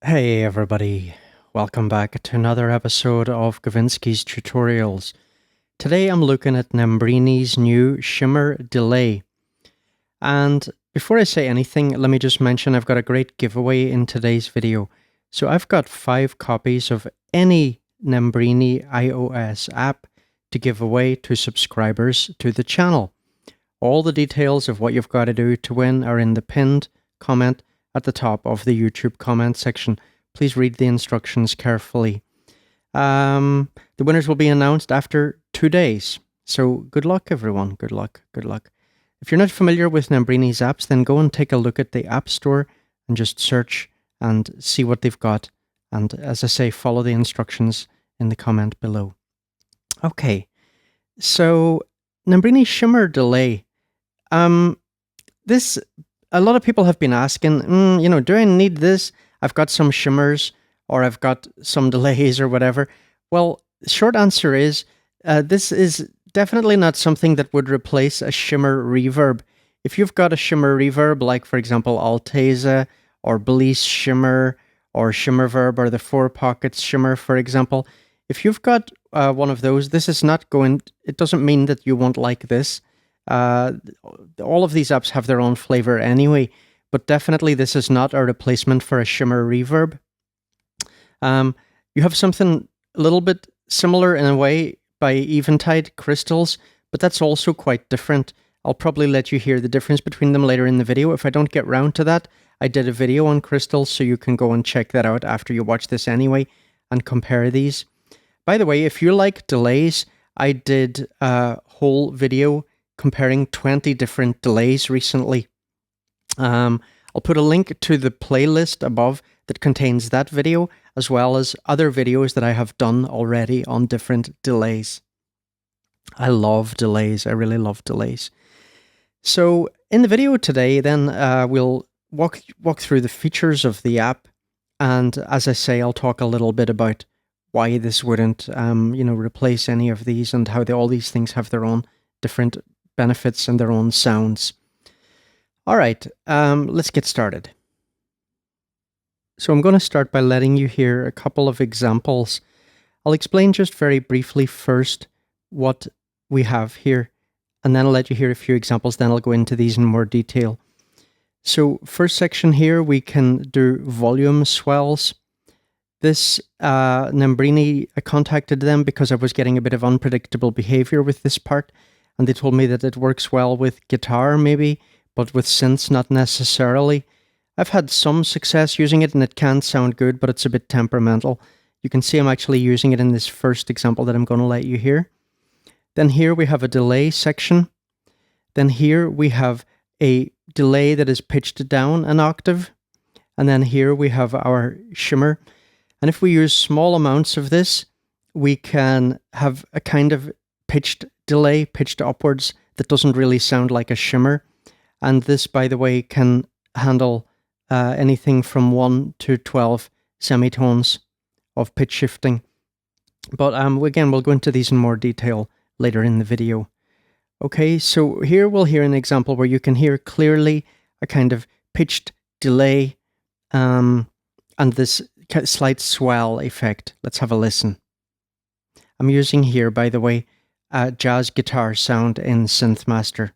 Hey everybody, welcome back to another episode of Gavinsky's Tutorials. Today I'm looking at Nembrini's new Shimmer Delay. And before I say anything, let me just mention I've got a great giveaway in today's video. So I've got 5 copies of any Nembrini iOS app to give away to subscribers to the channel. All the details of what you've got to do to win are in the pinned comment at the top of the YouTube comment section. Please read the instructions carefully. The winners will be announced after 2 days. So good luck, everyone. Good luck. Good luck. If you're not familiar with Nembrini's apps, then go and take a look at the App Store and just search and see what they've got. And as I say, follow the instructions in the comment below. Okay, so Nembrini Shimmer Delay. A lot of people have been asking, do I need this? I've got some shimmers or I've got some delays or whatever. Well, short answer is, this is definitely not something that would replace a shimmer reverb. If you've got a shimmer reverb, like for example, Alteza or Bliss Shimmer or Shimmerverb or the 4 Pockets Shimmer, for example, if you've got one of those, this is not going, it doesn't mean that you won't like this. All of these apps have their own flavor anyway, but definitely this is not a replacement for a shimmer reverb. You have something a little bit similar in a way by Eventide Crystals, but that's also quite different. I'll probably let you hear the difference between them later in the video. If I don't get round to that, I did a video on crystals, so you can go and check that out after you watch this anyway and compare these. By the way, if you like delays, I did a whole video comparing 20 different delays recently. I'll put a link to the playlist above that contains that video, as well as other videos that I have done already on different delays. I love delays. I really love delays. So in the video today, then we'll walk through the features of the app, and as I say, I'll talk a little bit about why this wouldn't, replace any of these, and how all these things have their own different benefits and their own sounds. All right, let's get started. So I'm going to start by letting you hear a couple of examples. I'll explain just very briefly first what we have here, and then I'll let you hear a few examples, then I'll go into these in more detail. So first section here, we can do volume swells. This Nembrini, I contacted them because I was getting a bit of unpredictable behavior with this part, and they told me that it works well with guitar maybe, but with synths not necessarily. I've had some success using it and it can sound good, but it's a bit temperamental. You can see I'm actually using it in this first example that I'm going to let you hear. Then here we have a delay section. Then here we have a delay that is pitched down an octave. And then here we have our shimmer. And if we use small amounts of this, we can have a kind of pitched delay, pitched upwards, that doesn't really sound like a shimmer. And this, by the way, can handle anything from 1 to 12 semitones of pitch shifting. But again, we'll go into these in more detail later in the video. Okay, so here we'll hear an example where you can hear clearly a kind of pitched delay and this slight swell effect. Let's have a listen. I'm using here, by the way, a jazz guitar sound in SynthMaster.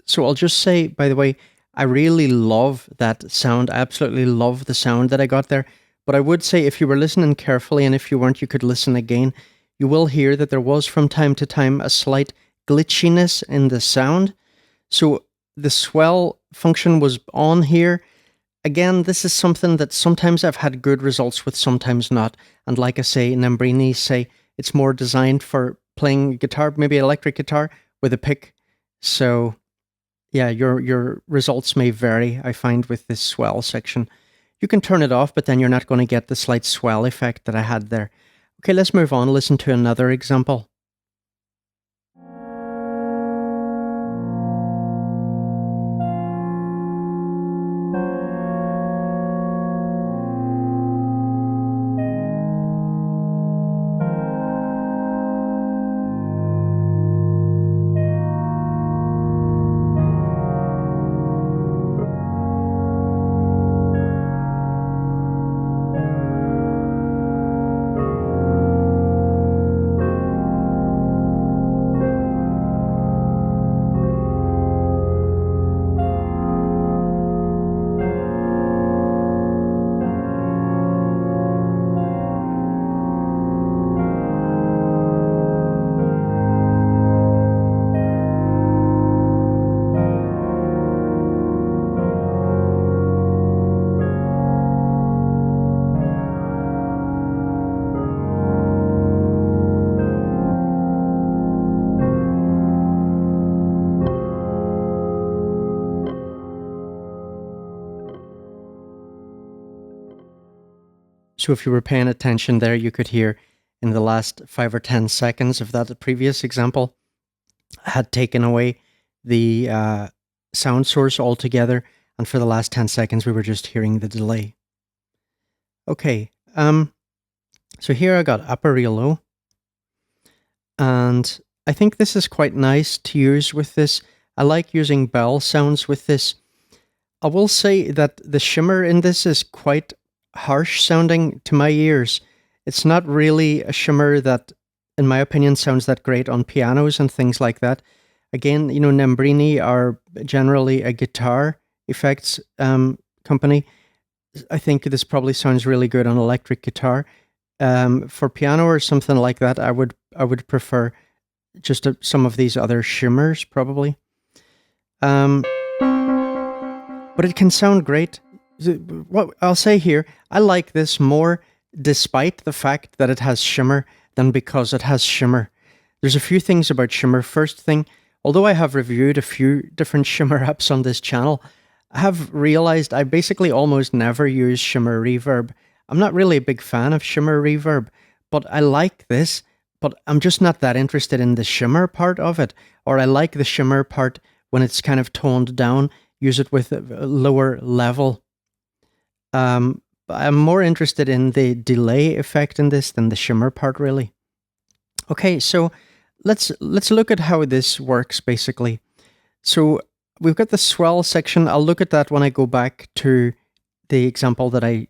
So I'll just say, by the way, I really love that sound. I absolutely love the sound that I got there. But I would say if you were listening carefully, and if you weren't, you could listen again, you will hear that there was from time to time a slight glitchiness in the sound. So the swell function was on here. Again, this is something that sometimes I've had good results with, sometimes not. And like I say, Nembrini say it's more designed for playing guitar, maybe electric guitar with a pick. So yeah, your results may vary, I find, with this swell section. You can turn it off, but then you're not going to get the slight swell effect that I had there. Okay, let's move on. Listen to another example. So if you were paying attention there, you could hear in the last 5 or 10 seconds of that previous example, I had taken away the sound source altogether, and for the last 10 seconds, we were just hearing the delay. Okay, so here I got Apparillo, and I think this is quite nice to use with this. I like using bell sounds with this. I will say that the shimmer in this is quite harsh sounding to my ears. It's not really a shimmer that, in my opinion, sounds that great on pianos and things like that. Again, you know, Nembrini are generally a guitar effects company. I think this probably sounds really good on electric guitar. For piano or something like that, I would prefer just some of these other shimmers, probably. But it can sound great. What I'll say here, I like this more despite the fact that it has shimmer than because it has shimmer. There's a few things about shimmer. First thing, although I have reviewed a few different shimmer apps on this channel, I have realized I basically almost never use shimmer reverb. I'm not really a big fan of shimmer reverb, but I like this, but I'm just not that interested in the shimmer part of it. Or I like the shimmer part when it's kind of toned down, use it with a lower level. I'm more interested in the delay effect in this than the shimmer part, really. Okay, so let's look at how this works, basically. So we've got the swell section. I'll look at that when I go back to the example that I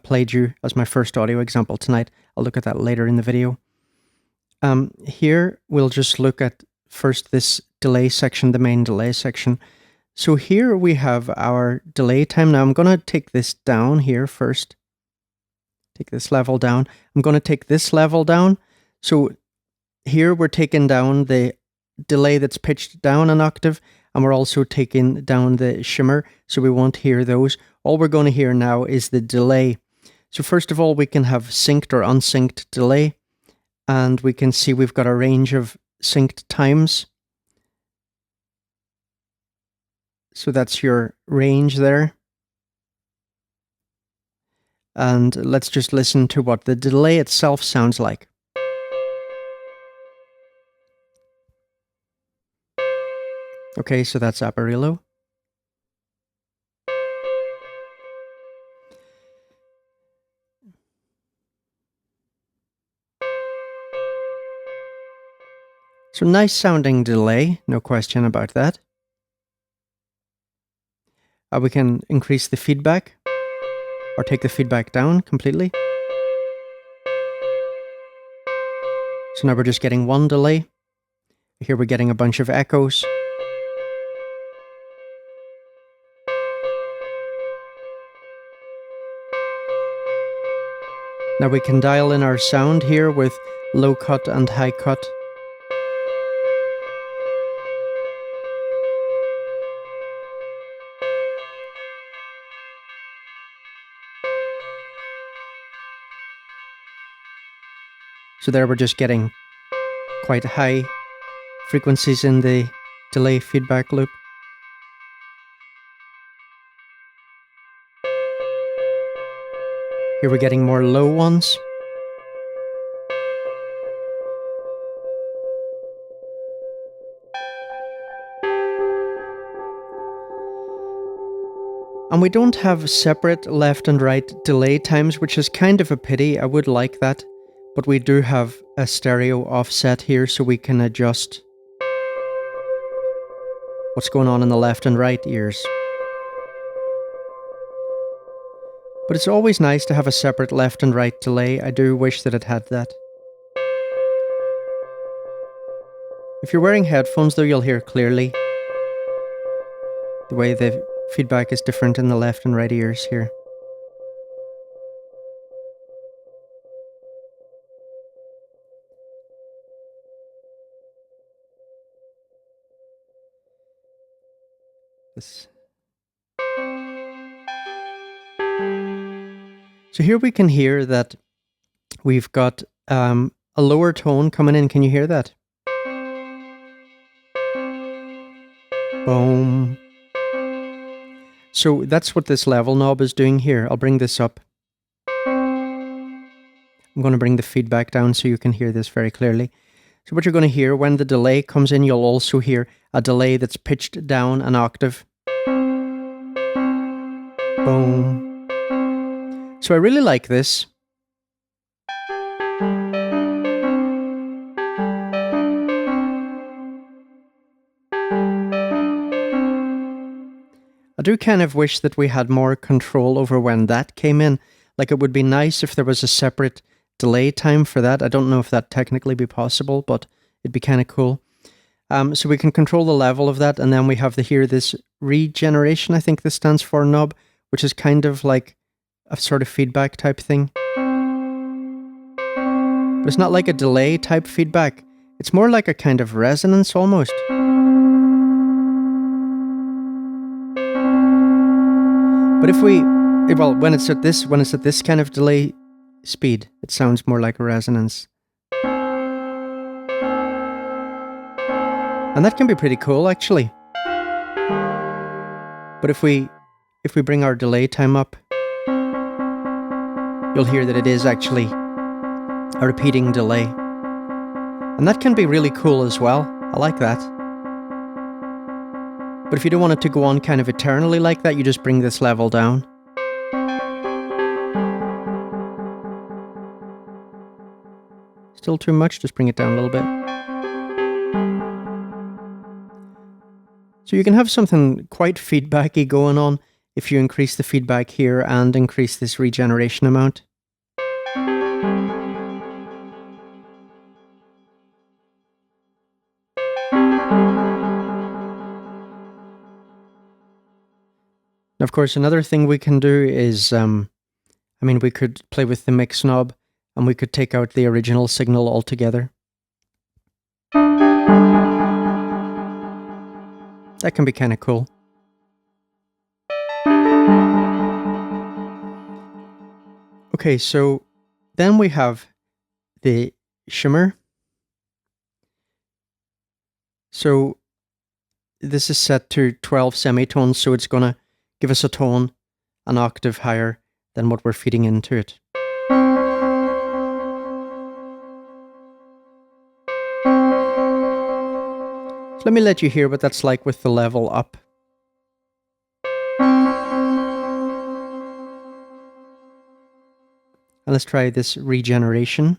played you as my first audio example tonight. I'll look at that later in the video. Here, we'll just look at first this delay section, the main delay section. So here we have our delay time. Now I'm going to take this down here first. Take this level down. I'm going to take this level down. So here we're taking down the delay that's pitched down an octave, and we're also taking down the shimmer, so we won't hear those. All we're going to hear now is the delay. So first of all, we can have synced or unsynced delay, and we can see we've got a range of synced times. So that's your range there. And let's just listen to what the delay itself sounds like. Okay, so that's Apparillo. So nice sounding delay, no question about that. We can increase the feedback or take the feedback down completely. So now we're just getting one delay. Here we're getting a bunch of echoes. Now we can dial in our sound here with low cut and high cut. So there we're just getting quite high frequencies in the delay feedback loop. Here we're getting more low ones. And we don't have separate left and right delay times, which is kind of a pity. I would like that. But we do have a stereo offset here, so we can adjust what's going on in the left and right ears. But it's always nice to have a separate left and right delay. I do wish that it had that. If you're wearing headphones though, you'll hear clearly the way the feedback is different in the left and right ears here. So here we can hear that we've got a lower tone coming in. Can you hear that? Boom. So that's what this level knob is doing here. I'll bring this up. I'm going to bring the feedback down so you can hear this very clearly. So what you're going to hear when the delay comes in, you'll also hear a delay that's pitched down an octave. Boom. So I really like this. I do kind of wish that we had more control over when that came in. Like, it would be nice if there was a separate delay time for that. I don't know if that technically be possible, but it'd be kind of cool. So we can control the level of that, and then we have this regeneration, I think this stands for, knob, which is kind of like a sort of feedback type thing. But it's not like a delay type feedback. It's more like a kind of resonance almost. But if we, well, when it's at this kind of delay speed, it sounds more like a resonance. And that can be pretty cool, actually. But if we bring our delay time up, you'll hear that it is actually a repeating delay. And that can be really cool as well. I like that. But if you don't want it to go on kind of eternally like that, you just bring this level down. Still too much? Just bring it down a little bit. So you can have something quite feedbacky going on if you increase the feedback here and increase this regeneration amount. Now, of course, another thing we can do is, we could play with the mix knob and we could take out the original signal altogether. That can be kind of cool. Okay, so then we have the shimmer. So this is set to 12 semitones, so it's going to give us a tone an octave higher than what we're feeding into it. So let me let you hear what that's like with the level up. And let's try this regeneration.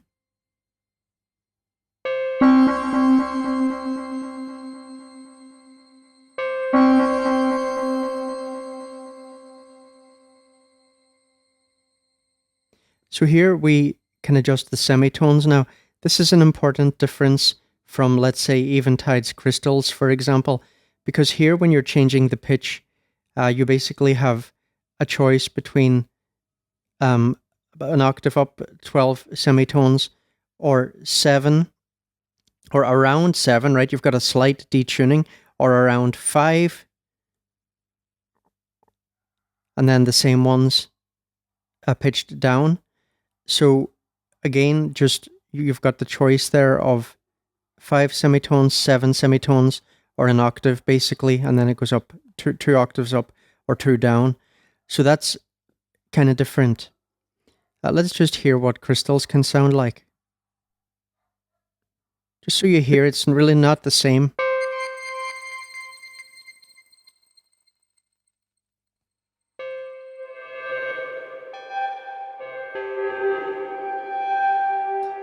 So here we can adjust the semitones. Now, this is an important difference from, let's say, Eventide Crystals, for example, because here when you're changing the pitch, you basically have a choice between an octave up, 12 semitones, or 7, or around 7, right? You've got a slight detuning, or around 5, and then the same ones pitched down. So again, just you've got the choice there of 5 semitones, 7 semitones, or an octave basically, and then it goes up two octaves up or 2 down. So that's kind of different. Let's just hear what crystals can sound like. Just so you hear, it's really not the same.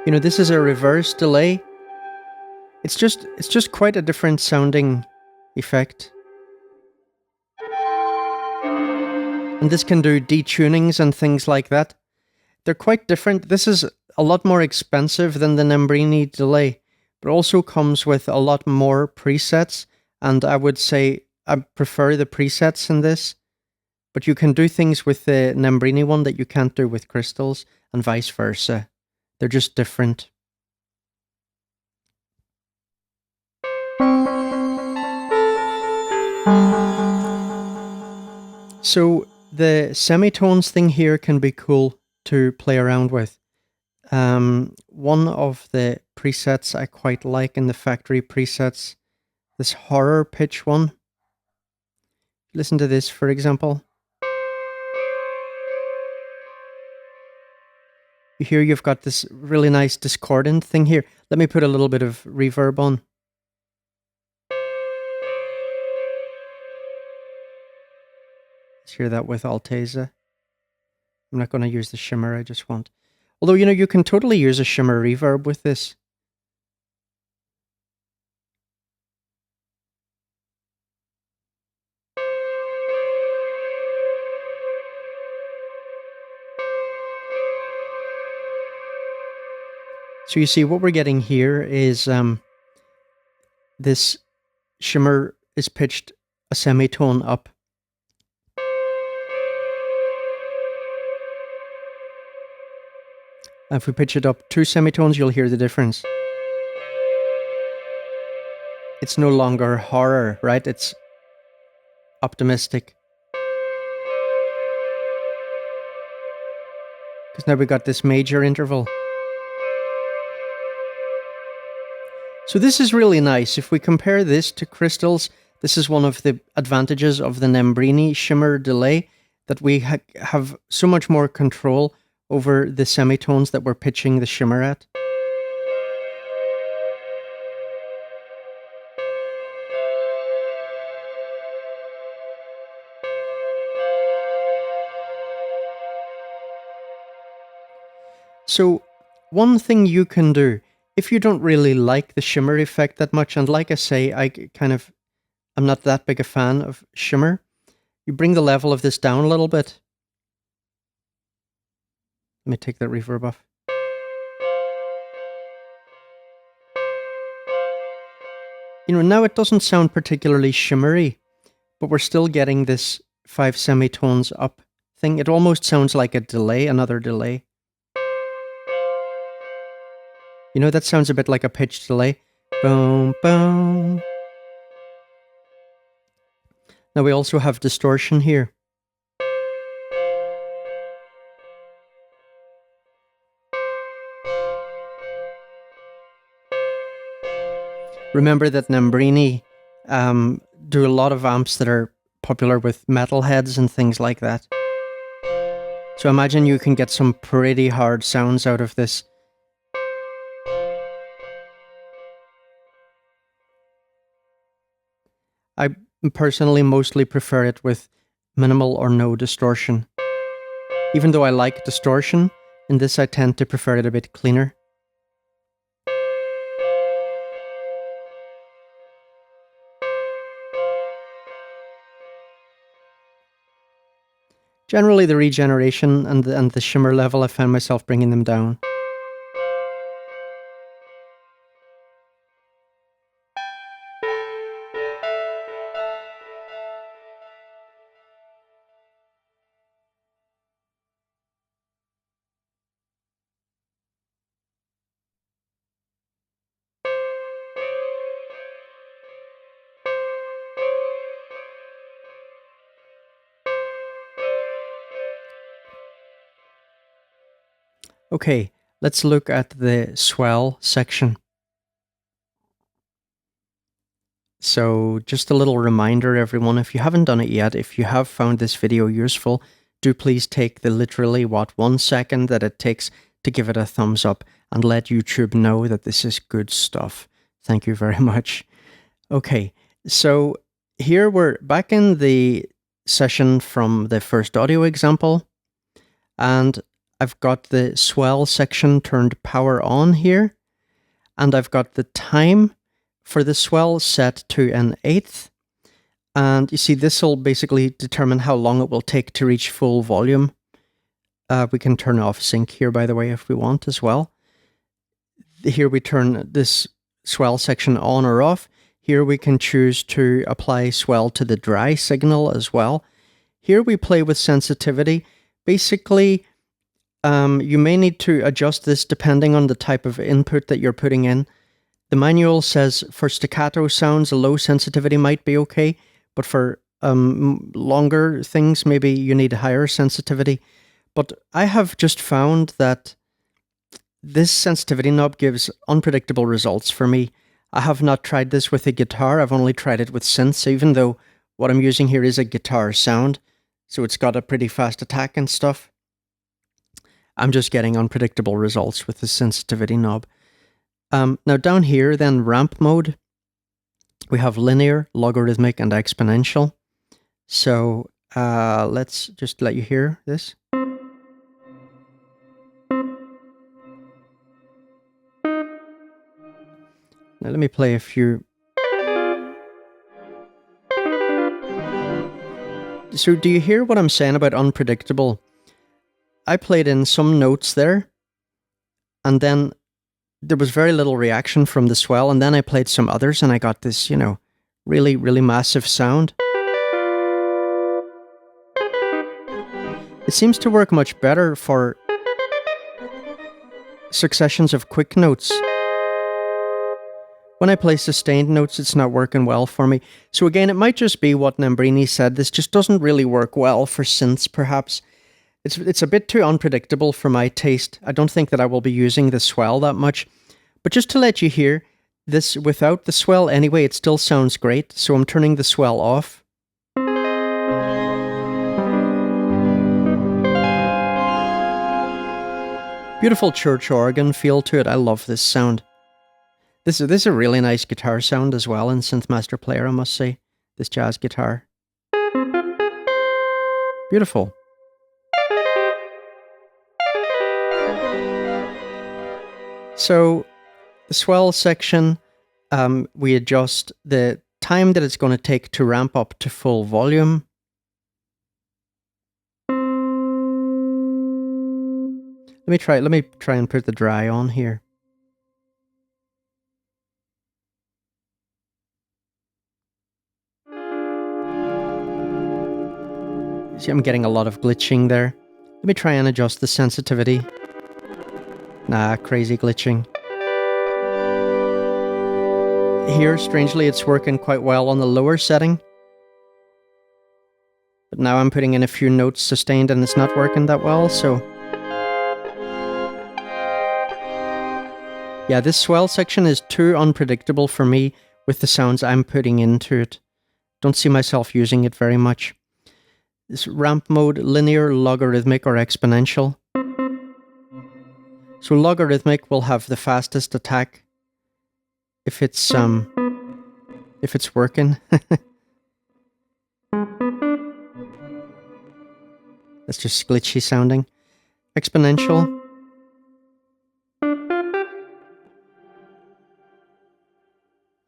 You know, this is a reverse delay. It's just quite a different sounding effect. And this can do detunings and things like that. They're quite different. This is a lot more expensive than the Nembrini Delay, but also comes with a lot more presets, and I would say I prefer the presets in this, but you can do things with the Nembrini one that you can't do with crystals, and vice versa. They're just different. So the semitones thing here can be cool to play around with. One of the presets I quite like in the factory presets, this horror pitch one. Listen to this, for example. Here you've got this really nice discordant thing here. Let me put a little bit of reverb on. Let's hear that with Alteza. I'm not going to use the shimmer, I just want. Although, you know, you can totally use a shimmer reverb with this. So you see what we're getting here is this shimmer is pitched a semitone up. If we pitch it up 2 semitones, you'll hear the difference. It's no longer horror, right? It's optimistic. Because now we've got this major interval. So this is really nice. If we compare this to crystals, this is one of the advantages of the Nembrini Shimmer Delay, that we have so much more control over the semitones that we're pitching the shimmer at. So one thing you can do, if you don't really like the shimmer effect that much, and like I say, I'm not that big a fan of shimmer, you bring the level of this down a little bit. Let me take that reverb off. You know, now it doesn't sound particularly shimmery, but we're still getting this 5 semitones up thing. It almost sounds like a delay, another delay. You know, that sounds a bit like a pitch delay. Boom, boom. Now we also have distortion here. Remember that Nembrini do a lot of amps that are popular with metalheads and things like that. So imagine you can get some pretty hard sounds out of this. I personally mostly prefer it with minimal or no distortion. Even though I like distortion, in this I tend to prefer it a bit cleaner. Generally the regeneration and the shimmer level, I found myself bringing them down. Okay, let's look at the swell section. So just a little reminder, everyone, if you haven't done it yet, if you have found this video useful, do please take the literally, 1 second that it takes to give it a thumbs up and let YouTube know that this is good stuff. Thank you very much. Okay, so here we're back in the session from the first audio example, and I've got the swell section turned power on here, and I've got the time for the swell set to an eighth. And you see, this will basically determine how long it will take to reach full volume. We can turn off sync here, by the way, if we want as well. Here we turn this swell section on or off. Here we can choose to apply swell to the dry signal as well. Here we play with sensitivity. Basically, you may need to adjust this depending on the type of input that you're putting in. The manual says for staccato sounds, a low sensitivity might be okay, but for longer things, maybe you need a higher sensitivity. But I have just found that this sensitivity knob gives unpredictable results for me. I have not tried this with a guitar, I've only tried it with synths, even though what I'm using here is a guitar sound, so it's got a pretty fast attack and stuff. I'm just getting unpredictable results with the sensitivity knob. Now down here, then ramp mode, we have linear, logarithmic, and exponential. So let's just let you hear this. Now let me play a few. So do you hear what I'm saying about unpredictable? I played in some notes there, and then there was very little reaction from the swell, and then I played some others and I got this, you know, really, really massive sound. It seems to work much better for successions of quick notes. When I play sustained notes, it's not working well for me. So again, it might just be what Nembrini said. This just doesn't really work well for synths, perhaps. It's a bit too unpredictable for my taste. I don't think that I will be using the swell that much. But just to let you hear, this without the swell anyway, it still sounds great. So I'm turning the swell off. Beautiful church organ feel to it. I love this sound. This is a really nice guitar sound as well in Synthmaster Player, I must say. This jazz guitar. Beautiful. So, the swell section, we adjust the time that it's going to take to ramp up to full volume. Let me try and put the dry on here. See, I'm getting a lot of glitching there. Let me try and adjust the sensitivity. Nah, crazy glitching. Here, strangely, it's working quite well on the lower setting. But now I'm putting in a few notes sustained and it's not working that well, so... Yeah, this swell section is too unpredictable for me with the sounds I'm putting into it. Don't see myself using it very much. This ramp mode, linear, logarithmic, or exponential. So logarithmic will have the fastest attack if it's working. That's just glitchy sounding. Exponential.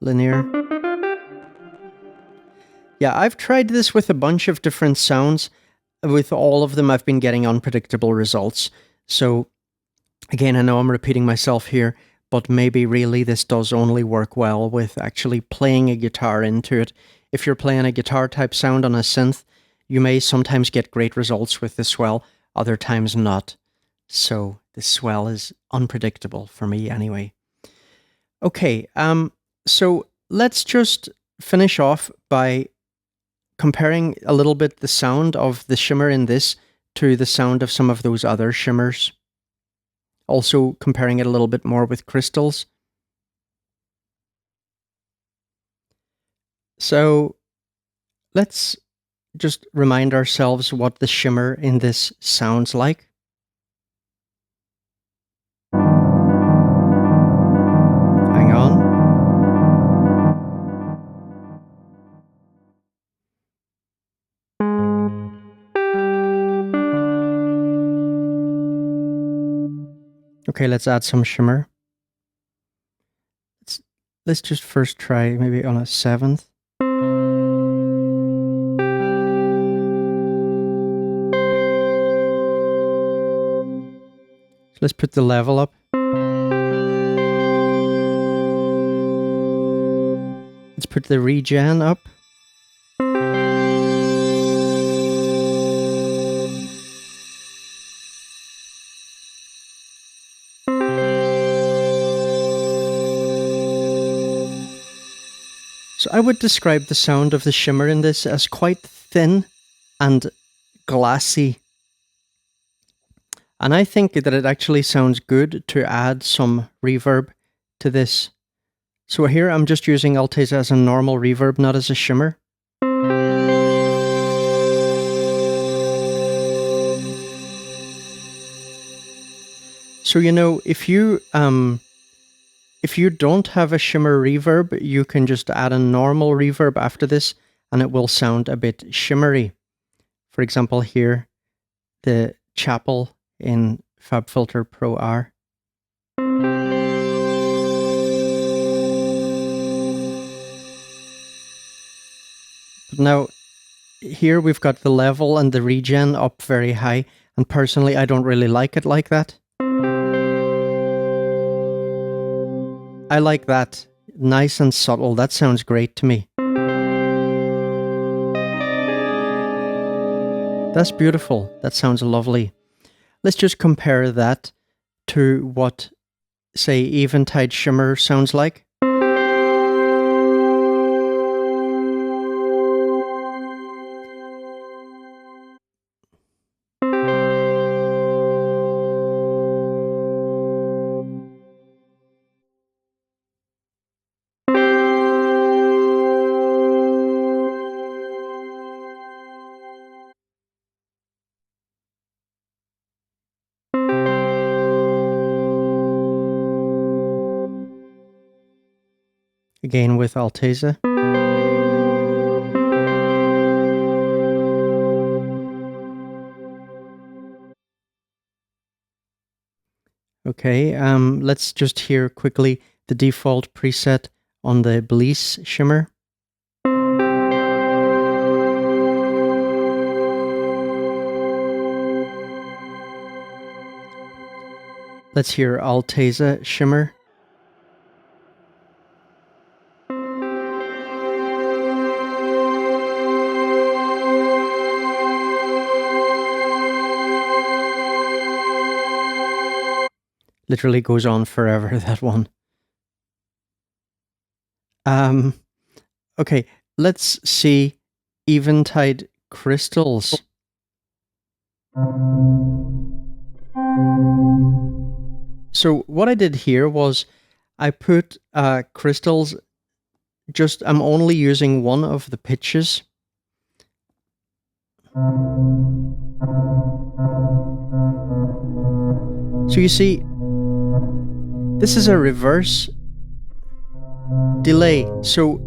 Linear. Yeah, I've tried this with a bunch of different sounds. With all of them, I've been getting unpredictable results. So, again, I know I'm repeating myself here, but maybe really this does only work well with actually playing a guitar into it. If you're playing a guitar type sound on a synth, you may sometimes get great results with the swell, other times not. So, the swell is unpredictable for me anyway. Okay, so let's just finish off by comparing a little bit the sound of the shimmer in this to the sound of some of those other shimmers. Also comparing it a little bit more with crystals. So let's just remind ourselves what the shimmer in this sounds like. Hang on. Okay, let's add some shimmer. Let's just first try maybe on a 7th. So let's put the level up. Let's put the regen up. So I would describe the sound of the shimmer in this as quite thin and glassy. And I think that it actually sounds good to add some reverb to this. So here I'm just using Alteza as a normal reverb, not as a shimmer. So you know, if you don't have a shimmer reverb, you can just add a normal reverb after this and it will sound a bit shimmery. For example, here, the chapel in FabFilter Pro R. But now, here we've got the level and the regen up very high, and personally I don't really like it like that. I like that. Nice and subtle. That sounds great to me. That's beautiful. That sounds lovely. Let's just compare that to what, say, Eventide Shimmer sounds like. Again with Alteza. Okay, let's just hear quickly the default preset on the Bliss Shimmer. Let's hear Alteza Shimmer. Literally goes on forever, that one. Okay, let's see Eventide Crystals. So what I did here was I put crystals, I'm only using one of the pitches. So you see, this is a reverse delay. So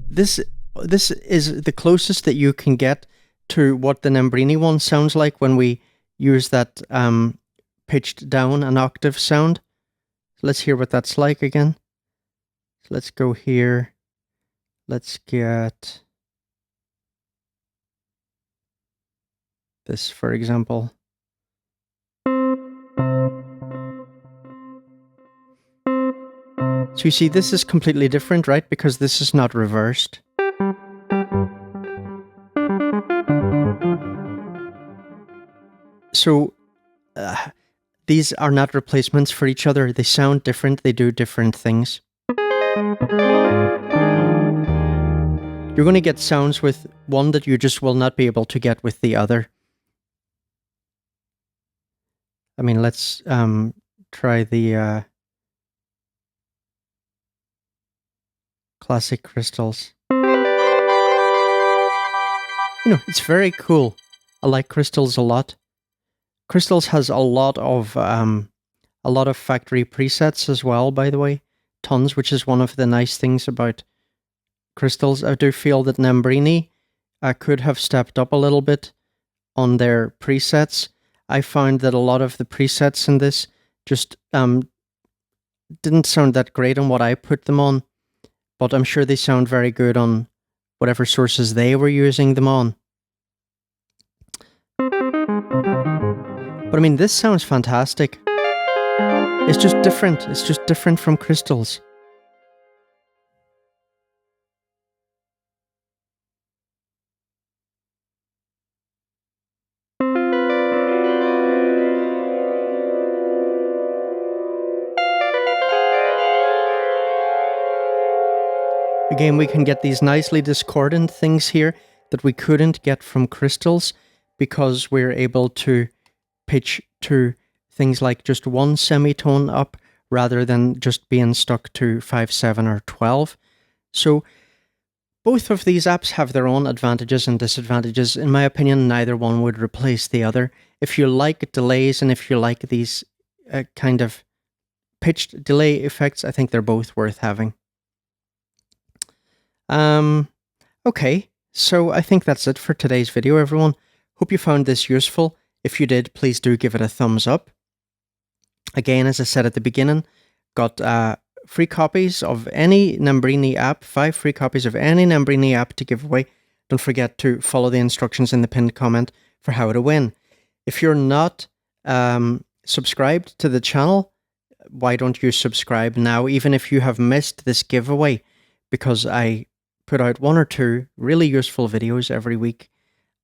this is the closest that you can get to what the Nembrini one sounds like when we use that pitched down an octave sound. Let's hear what that's like again. So let's go here. Let's get this, for example. So you see, this is completely different, right? Because this is not reversed. So these are not replacements for each other. They sound different. They do different things. You're going to get sounds with one that you just will not be able to get with the other. I mean, let's try the classic crystals. It's very cool. I like crystals a lot. Crystals has a lot of factory presets as well, by the way. Tons, which is one of the nice things about crystals. I do feel that Nembrini could have stepped up a little bit on their presets. I found that a lot of the presets in this just didn't sound that great on what I put them on, but I'm sure they sound very good on whatever sources they were using them on. But I mean, this sounds fantastic. It's just different. It's just different from crystals. Again, we can get these nicely discordant things here that we couldn't get from crystals because we're able to pitch to things like just one semitone up rather than just being stuck to 5, 7, or 12. So both of these apps have their own advantages and disadvantages. In my opinion, neither one would replace the other. If you like delays and if you like these kind of pitched delay effects, I think they're both worth having. Okay, so I think that's it for today's video, everyone. Hope you found this useful. If you did, please do give it a thumbs up. Again, as I said at the beginning, got free copies of any Nembrini app, 5 free copies of any Nembrini app to give away. Don't forget to follow the instructions in the pinned comment for how to win. If you're not subscribed to the channel, why don't you subscribe now, even if you have missed this giveaway, because I put out 1 or 2 really useful videos every week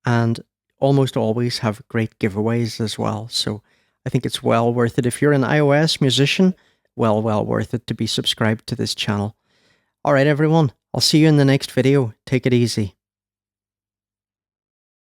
and almost always have great giveaways as well. So I think it's well worth it. If you're an iOS musician, well worth it to be subscribed to this channel. All right, everyone. I'll see you in the next video. Take it easy.